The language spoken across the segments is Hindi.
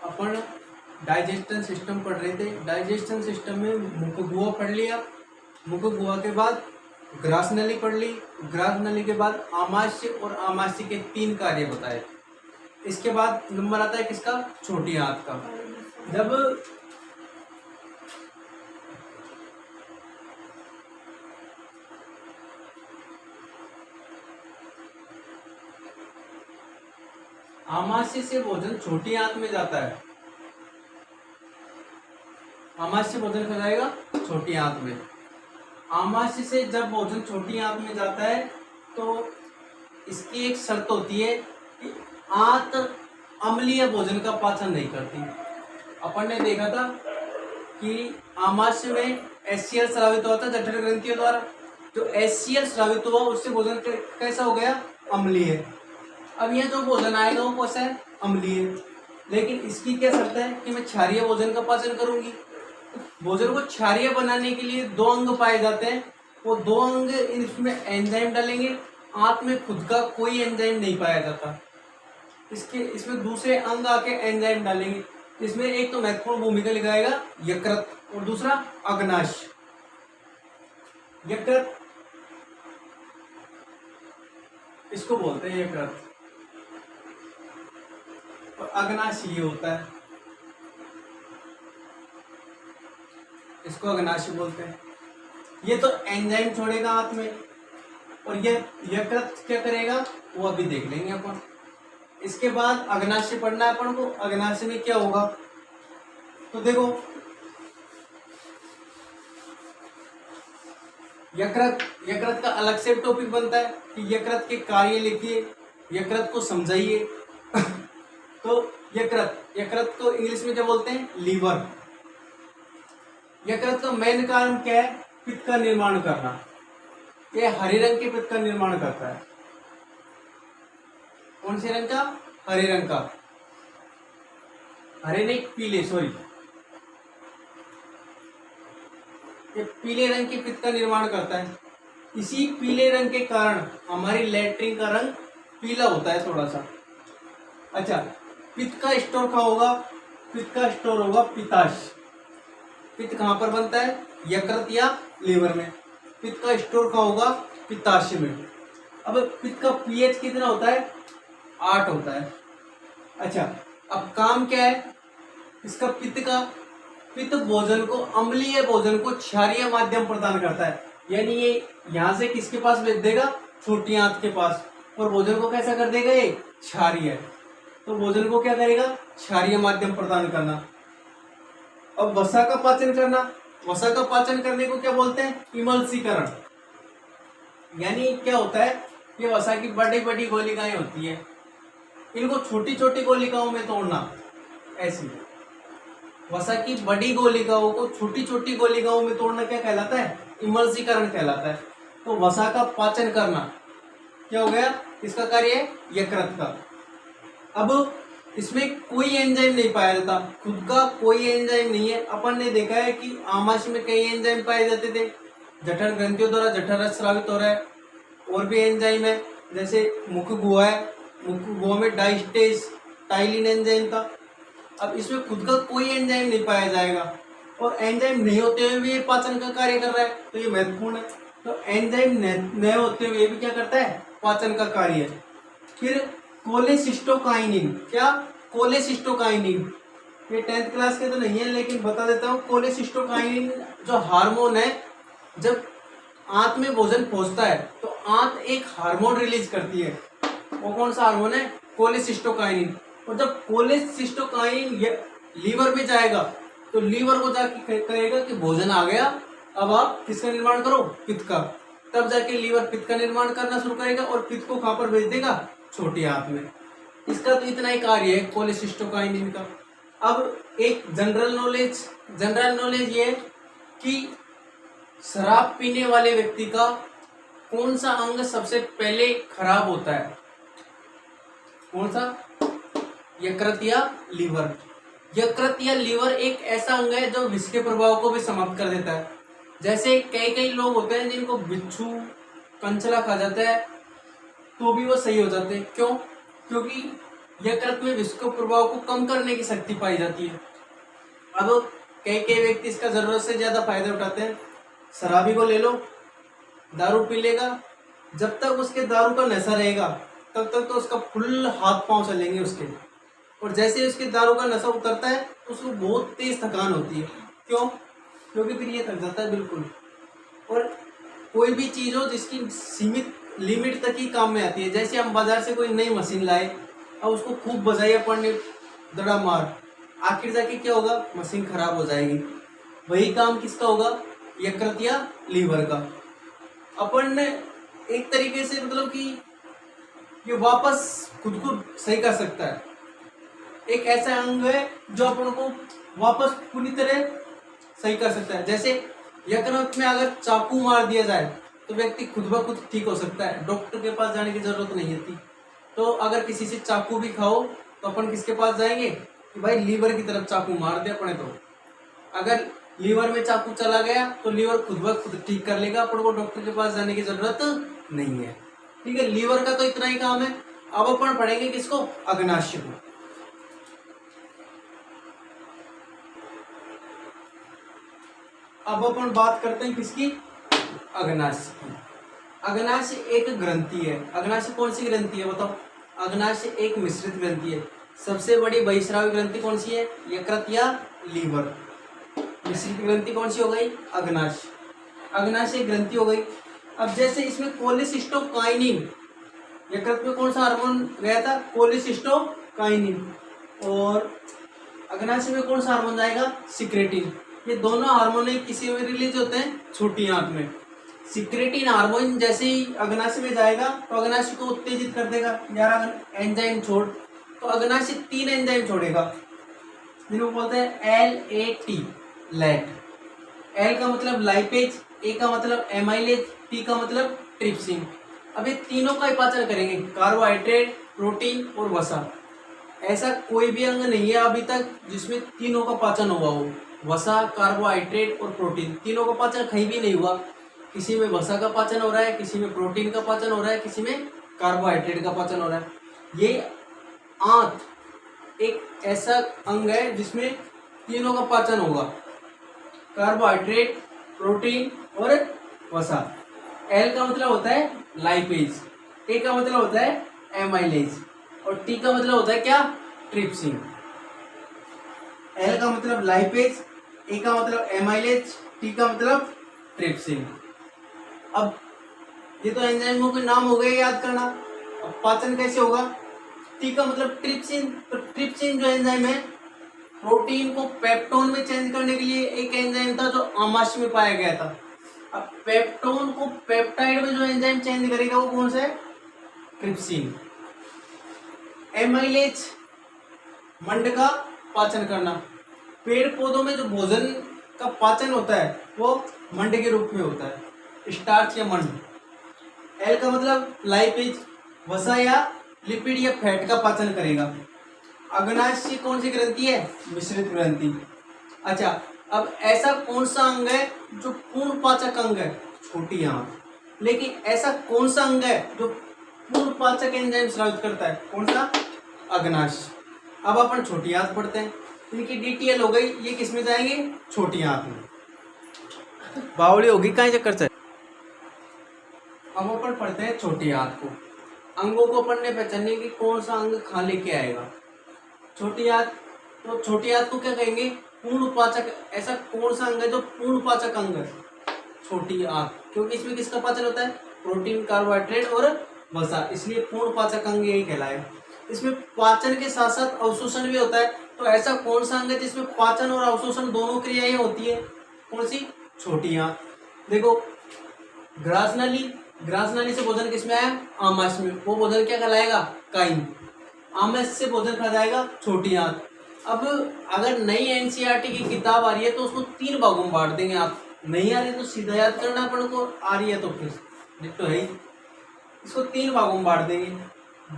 अपन डाइजेस्टन सिस्टम पढ़ रहे थे। डाइजेस्टन सिस्टम में मुख गुहा पढ़ लिया, मुख गुहा के बाद ग्रास नली पढ़ ली, ग्रास नली के बाद आमाशय और आमाशय के 3 कार्य बताए। इसके बाद नंबर आता है किसका, छोटी आंत का। जब आमाशय से भोजन छोटी आंत में जाता है, आमाशय से भोजन कहाँ जाएगा, छोटी आंत में। आमाशय से जब भोजन छोटी आंत में जाता है तो इसकी एक शर्त होती है कि आंत अम्लीय भोजन का पाचन नहीं करती। अपन ने देखा था कि आमाशय में HCl स्रावित हुआ था जठर ग्रंथियों द्वारा, जो HCl स्रावित हुआ उससे भोजन कैसा हो गया, अम्लीय। अब यह जो भोजन आएगा वो कैसा है, अम्लीय। लेकिन इसकी क्या शर्त है कि मैं क्षारीय भोजन का पाचन करूंगी। भोजन को क्षारीय बनाने के लिए 2 अंग पाए जाते हैं, वो 2 अंग इसमें एंजाइम डालेंगे। आंत में खुद का कोई एंजाइम नहीं पाया जाता, इसमें दूसरे अंग आके एंजाइम डालेंगे। इसमें एक तो महत्वपूर्ण भूमिका निभाएगा यकृत और दूसरा अग्नाशय। यकृत इसको बोलते हैं यकृत, और अग्नाशय ये होता है, इसको अग्नाशय बोलते हैं। ये तो एंजाइम छोड़ेगा आंत में, और ये यकृत क्या करेगा वो अभी देख लेंगे अपन। इसके बाद अग्नाशय पढ़ना है अपन को। अग्नाशय में क्या होगा, तो देखो यकृत का अलग से टॉपिक बनता है कि यकृत के कार्य लिखिए, यकृत को समझाइए। तो यकृत को इंग्लिश में क्या बोलते हैं, लीवर। यकृत का मेन काम क्या है, पित्त का निर्माण करना। ये हरे रंग के पित्त का निर्माण करता है। कौन से रंग का, हरे रंग का, हरे नहीं पीले, सॉरी, ये पीले रंग के पित्त का निर्माण करता है। इसी पीले रंग के कारण हमारी लैट्रिन का रंग पीला होता है थोड़ा सा। अच्छा, पित्त का स्टोर कहाँ होगा, पित्त का स्टोर होगा पित्ताशय। पित्त कहाँ पर बनता है, यकृत या लीवर में। पित्त का स्टोर कहाँ होगा, पित्ताशय में। अब पित्त का pH कितना होता है, 8 होता है। अच्छा, अब काम क्या है इसका, पित्त का, पित्त भोजन को, अम्लीय भोजन को क्षारीय माध्यम प्रदान करता है। यानी ये यहाँ से किसके पास भेज देगा, छोटी आंत के पास, और भोजन को कैसा कर देगा, ये क्षारीय। तो भोजन को क्या करेगा, क्षारीय माध्यम प्रदान करना। अब वसा का पाचन करना, वसा का पाचन करने को क्या बोलते हैं, इमल्सीकरण। यानी क्या होता है, ये वसा की बड़ी बड़ी गोलिकाएं होती है, इनको छोटी छोटी गोलिकाओं में तोड़ना। ऐसी वसा की बड़ी गोलिकाओं को छोटी छोटी गोलिकाओं में तोड़ना क्या कहलाता है, इमल्सीकरण कहलाता है। तो वसा का पाचन करना क्या हो गया, इसका कार्य है यकृत का। अब इसमें कोई एंजाइम नहीं पाया जाता, खुद का कोई एंजाइम नहीं है। अपन ने देखा है कि आमाशय में कई एंजाइम पाए जाते थे, जठर ग्रंथियों द्वारा जठर रस स्रावित हो रहा है। और भी एंजाइम है, जैसे मुख गुहा है, मुख गुहा में डाइस्टेज टाइलिन एंजाइम था। अब इसमें खुद का कोई एंजाइम नहीं पाया जाएगा, और एंजाइम नहीं होते हुए भी ये पाचन का कार्य कर रहा है, तो ये महत्वपूर्ण है। तो एंजाइम नहीं होते हुए भी क्या करता है, पाचन का कार्य है। फिर कोलेसिस्टोकाइनिन, क्या, कोलेसिस्टोकाइनिन, ये 10th क्लास के तो नहीं है लेकिन बता देता हूँ। कोलेसिस्टोकाइनिन जो हार्मोन है, जब आंत में भोजन पहुंचता है तो आंत एक हार्मोन रिलीज करती है। वो कौन सा हार्मोन है, कोलेसिस्टोकाइनिन। और जब कोलेसिस्टोकाइनिन लीवर में जाएगा तो लीवर को जाके कहेगा कि भोजन आ गया, अब आप किसका निर्माण करो, पित्त का। तब जाके लीवर पित्त का निर्माण करना शुरू करेगा और पित्त को कहाँ पर भेज देगा, छोटी आंत में। इसका तो इतना ही कार्य है कोलेसिस्टोकाइनिन का। अब एक जनरल नॉलेज ये है कि शराब पीने वाले व्यक्ति का कौन सा अंग सबसे पहले खराब होता है, कौन सा, यकृत या लीवर। यकृत या लीवर एक ऐसा अंग है जो विष के प्रभाव को भी समाप्त कर देता है। जैसे कई लोग होते हैं जिनको बिच्छू कंचला खा जाता है तो भी वो सही हो जाते हैं। क्यों, क्योंकि यकृत में विस्को प्रभाव को कम करने की शक्ति पाई जाती है। अब कई कई व्यक्ति इसका जरूरत से ज्यादा फायदा उठाते हैं। शराबी को ले लो, दारू पी लेगा, जब तक उसके दारू का नशा रहेगा तब तक तो उसका फुल हाथ पांव चलेंगे उसके, और जैसे उसके दारू का नशा उतरता है तो उसको बहुत तेज थकान होती है। क्यों? क्योंकि फिर ये थक जाता है बिल्कुल। और कोई भी चीज़ हो जिसकी सीमित लिमिट तक ही काम में आती है, जैसे हम बाजार से कोई नई मशीन लाए और उसको खूब बजाई अपन ने दड़ा मार, आखिर जाके क्या होगा? मशीन खराब हो जाएगी। वही काम किसका होगा? यकृत या लीवर का। अपन ने एक तरीके से मतलब कि ये वापस खुद को सही कर सकता है। एक ऐसा अंग है जो अपन को वापस पूरी तरह सही कर सकता है। जैसे यकृत में अगर चाकू मार दिया जाए तो व्यक्ति खुद ब खुद ठीक हो सकता है, डॉक्टर के पास जाने की जरूरत नहीं होती। तो अगर किसी से चाकू भी खाओ तो अपन किसके पास जाएंगे कि भाई लीवर की तरफ चाकू मार दे अपने। तो अगर लीवर में चाकू चला गया तो लीवर खुद ब खुद ठीक कर लेगा, अपन को डॉक्टर के पास जाने की जरूरत नहीं है। ठीक है, लीवर का तो इतना ही काम है। अब अपन पढ़ेंगे किसको? अग्नाशय को। अब अपन बात करते हैं किसकी? अग्नाशय की। अग्नाशय एक ग्रंथि है। अग्नाशय कौन सी ग्रंथि है बताओ? अग्नाशय एक मिश्रित ग्रंथि है। सबसे बड़ी बहिस्रावी ग्रंथि कौन सी है? यकृत या लीवर। मिश्रित ग्रंथि कौन सी हो गई? अग्नाशय। अग्नाशय ग्रंथि हो गई। अब जैसे इसमें कोलेसिस्टोकाइनिन, यकृत में कौन सा हार्मोन गया था? कोलेसिस्टोकाइनिन। और अग्नाशय में कौन सा हार्मोन जाएगा? सिक्रेटिन। ये दोनों हार्मोन किसी में रिलीज होते हैं? छोटी आंत में। सिक्रेटिन हार्मोन जैसे ही अग्नाशय में जाएगा तो अग्नाशय को उत्तेजित कर देगा। यार अगर एंजाइम छोड़, तो अग्नाशय 3 एंजाइम छोड़ेगा जिनको बोलते हैं LAT, लैट। L का मतलब लाइपेज, A का मतलब एमाइलेज, T का मतलब ट्रिप्सिन। अब ये तीनों का ही पाचन करेंगे, कार्बोहाइड्रेट, प्रोटीन और वसा। ऐसा कोई भी अंग नहीं है अभी तक जिसमें तीनों का पाचन हुआ हो। वसा, कार्बोहाइड्रेट और प्रोटीन, तीनों का पाचन कहीं भी नहीं हुआ। किसी में वसा का पाचन हो रहा है, किसी में प्रोटीन का पाचन हो रहा है, किसी में कार्बोहाइड्रेट का पाचन हो रहा है। ये आंत एक ऐसा अंग है जिसमें तीनों का पाचन होगा, कार्बोहाइड्रेट, प्रोटीन और वसा। L का मतलब होता है लाइपेज, A का मतलब होता है एमाइलेज और T का मतलब होता है क्या? ट्रिप्सिन। L का मतलब लाइपेज, A का मतलब एमाइलेज, T का मतलब ट्रिप्सिन। अब ये तो एंजाइमों के नाम हो गए याद करना। अब पाचन कैसे होगा? T का मतलब ट्रिप्सिन। तो ट्रिप्सिन जो एंजाइम है, प्रोटीन को पेप्टोन में चेंज करने के लिए एक एंजाइम था जो आमाशय में पाया गया था। अब पेप्टोन को पेप्टाइड में जो एंजाइम चेंज करेगा वो कौन सा है? ट्रिप्सिन। एमाइलेज मंड का पाचन करना। पेड़ पौधों में जो भोजन का पाचन होता है वो मंड के रूप में होता है, स्टार्च या मंड। L का मतलब लाइपेज, वसा या लिपिड या फैट का पाचन करेगा। अग्नाशय कौन सी ग्रंथि है? मिश्रित ग्रंथि। अच्छा, अब ऐसा कौन सा अंग है जो पूर्ण पाचक अंग है? छोटी आंत। लेकिन ऐसा कौन सा अंग है जो पूर्ण पाचक एंजाइम स्रावित करता है? कौन सा? अग्नाशय। अब अपन छोटी आंत पढ़ते हैं। इनकी DTL हो गई, ये किस में जाएंगे? छोटी आंत में। बावड़ी होगी कहीं चक्कर से। अब अपन पढ़ते हैं छोटी आंत को। अंगों को अपन ने पहचानने की कौन सा अंग खा लेके आएगा? छोटी आंत। तो छोटी आंत को क्या कहेंगे? पूर्ण पाचक। ऐसा कौन सा अंग है जो पूर्ण पाचक अंग है? छोटी आंत, क्योंकि इसमें किसका पाचन होता है? प्रोटीन, कार्बोहाइड्रेट और वसा, इसलिए पूर्ण पाचक अंग यही कहलाए। इसमें पाचन के साथ साथ अवशोषण भी होता है। तो ऐसा कौन सा अंग है जिसमें पाचन और अवशोषण दोनों क्रियाएं होती है? कौन सी? छोटी आंत। देखो, ग्रास नाली, ग्रास नाली से भोजन किसमें आया? आमाशय में। वो भोजन क्या कहलाएगा? काइम। आमाशय से भोजन खा जाएगा छोटी आंत। अब अगर नई NCERT की किताब आ रही है तो उसको 3 भागों में बांट देंगे। आप नहीं आ रही तो सीधा याद करना अपन को, आ रही है तो फिर तो है ही। इसको 3 भागों में बांट देंगे,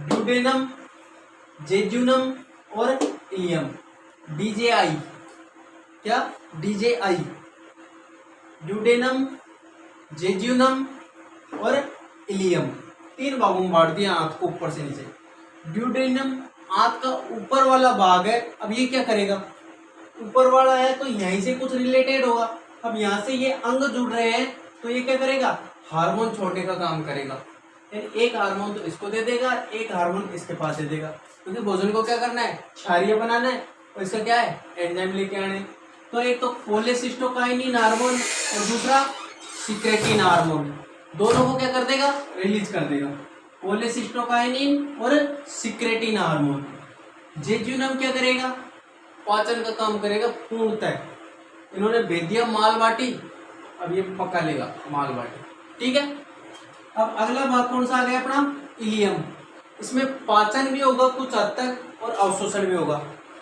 ड्यूडेनम, जेजुनम और इलियम। DJI, क्या? DJI, ड्यूडेनम, जेजुनम और इलियम। 3 भागों में बांट दिया आंत को ऊपर से नीचे। ड्यूडेनम आंत का ऊपर वाला भाग है, अब ये क्या करेगा, ऊपर वाला है तो यहीं से कुछ रिलेटेड होगा। अब यहाँ से ये अंग जुड़ रहे हैं तो ये क्या करेगा, हार्मोन छोड़ने का काम करेगा। एक हार्मोन तो इसको दे देगा, एक हार्मोन इसके पास दे देगा, क्योंकि भोजन को क्या करना है, क्षारीय बनाना है, और इसका क्या है, एंजाइम लेके आने। तो एक तो कोलेसिस्टोकाइनिन हार्मोन और दूसरा सिक्रेटिन हार्मोन, दोनों को क्या कर देगा, रिलीज कर देगा, कोलेसिस्टोकाइनिन और सिक्रेटिन हार्मोन। जेजुनम क्या करेगा, पाचन का काम करेगा पूर्णतः। इन्होंने भेज दिया माल बाटी, अब ये पका लेगा माल बाटी, ठीक है। अब अगला भाग कौन सा आ गया अपना, इलियम। इसमें पाचन भी होगा कुछ हद तक और अवशोषण भी होगा।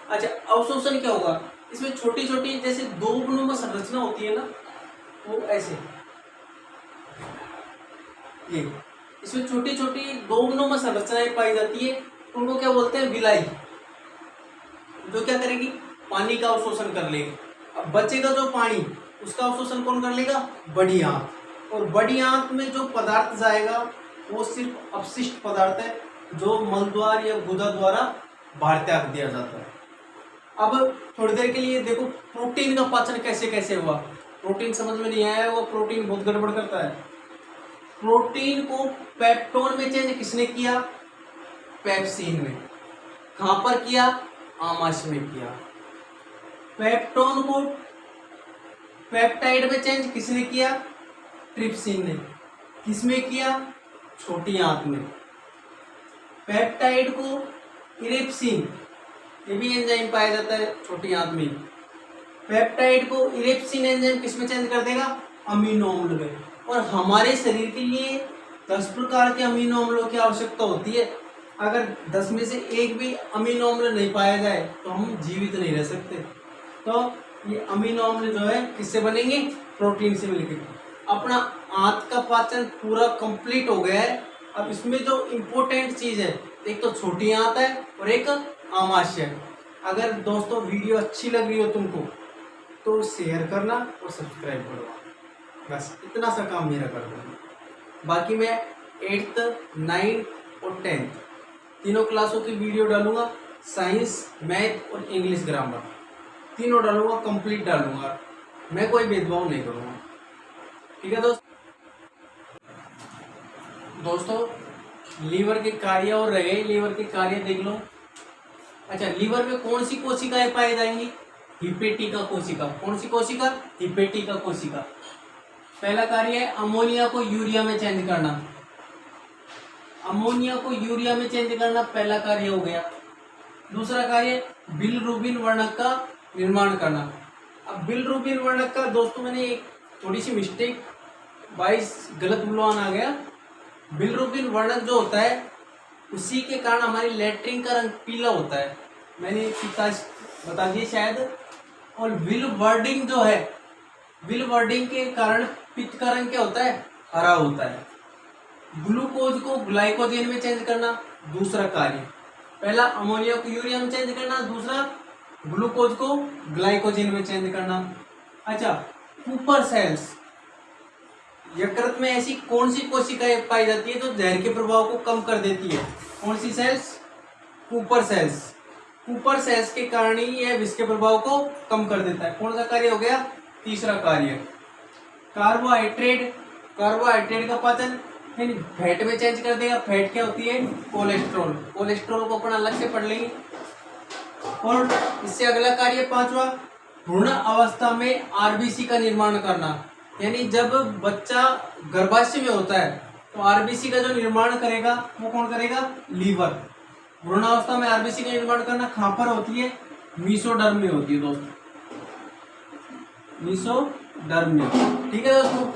अच्छा, अवशोषण क्या होगा, इसमें छोटी छोटी जैसे दोगुनुमा संरचना होती है ना, वो ऐसे ये इसमें छोटी छोटी दोगुनुमा संरचनाएं पाई जाती है, उनको क्या बोलते हैं, विलाई, जो क्या करेगी, पानी का अवशोषण कर लेगी। अब बचेगा जो पानी, उसका अवशोषण कौन कर लेगा, बड़ी आंत। और बड़ी आंत में जो पदार्थ जाएगा वो सिर्फ अपशिष्ट पदार्थ है, जो मलद्वार या गुदा द्वारा बाहर त्याग दिया जाता है। अब थोड़ी देर के लिए देखो प्रोटीन का पाचन कैसे कैसे हुआ। प्रोटीन समझ में नहीं आया होगा, प्रोटीन बहुत गड़बड़ करता है। प्रोटीन को पेप्टोन में चेंज किसने किया, पेप्सिन में। कहां पर किया, आमाशय में किया। पेप्टोन को पेप्टाइड में चेंज किसने किया, ट्रिप्सिन ने। किसमें किया, छोटी आंत में। पेप्टाइड को इरेप्सिन, ये भी एंजाइम पाया जाता है छोटी आंत में। पेप्टाइड को इरेप्सिन एंजाइम किसमें चेंज कर देगा, अमीनो अम्ल में। और हमारे शरीर के लिए 10 प्रकार के अमीनो अम्लों की आवश्यकता होती है। अगर 10 में से एक भी अमीनो अम्ल नहीं पाया जाए तो हम जीवित नहीं रह सकते। तो ये अमीनो अम्ल जो है किससे बनेंगे, प्रोटीन से मिलकर। अपना आंत का पाचन पूरा कंप्लीट हो गया है। अब इसमें जो इम्पोर्टेंट चीज है, एक तो छोटी आंत है और एक आमाशय। अगर दोस्तों वीडियो अच्छी लग रही हो तुमको तो शेयर करना और सब्सक्राइब करना, बस इतना सा काम मेरा कर दो। बाकी मैं 8th, 9th और 10th तीनों क्लासों की वीडियो डालूंगा। साइंस, मैथ और इंग्लिश ग्रामर तीनों डालूंगा, कंप्लीट डालूंगा। मैं कोई भेदभाव नहीं करूँगा, ठीक है दोस्तों। लीवर के कार्य और रह गए, लीवर के कार्य देख लो। अच्छा, लीवर में कौन सी कोशिकाएं पाई जाएंगी, हिपेटिका कोशिका। कौन सी कोशिका, हिपेटिका कोशिका। पहला कार्य है अमोनिया को यूरिया में चेंज करना। अमोनिया को यूरिया में चेंज करना पहला कार्य हो गया। दूसरा कार्य बिलरुबिन वर्णक का निर्माण करना। अब बिलरुबिन वर्णक का दोस्तों मैंने एक थोड़ी सी मिस्टेक 22 गलत बुलवान आ गया। बिलरुबिन वर्णक जो होता है उसी के कारण हमारी लैट्रिन का रंग पीला होता है, मैंने बता दिए शायद। और विल वर्डिंग जो है, विल वर्डिंग के कारण पित्त का रंग क्या होता है, हरा होता है। ग्लूकोज को ग्लाइकोजेन में चेंज करना दूसरा कार्य। पहला अमोनिया को यूरिया में चेंज करना, दूसरा ग्लूकोज को ग्लाइकोजेन में चेंज करना। अच्छा, कूपर सेल्स। यकृत में ऐसी कौन सी कोशिकाएं पाई जाती है जो जहर के प्रभाव को कम कर देती है, कौन सी cells, Kupffer cells. Kupffer cells के कारण ही यह विष के प्रभाव को कम कर देता है। कौन सा कार्य हो गया, तीसरा कार्य। कार्बोहाइड्रेट, कार्बोहाइड्रेट का पाचन फैट में चेंज कर देगा। फैट क्या होती है, कोलेस्ट्रॉल। कोलेस्ट्रॉल को अपन अलग से पढ़ लेंगे। और इससे अगला कार्य पांचवा, भ्रूण अवस्था में आरबीसी का निर्माण करना। यानी जब बच्चा गर्भाशय में होता है तो आरबीसी का जो निर्माण करेगा वो कौन करेगा, लीवर। भ्रूण अवस्था में आरबीसी का निर्माण करना कहां पर होती है, मीसोडर्म में होती है दोस्तों, मीसोडर्म में, ठीक है दोस्तों।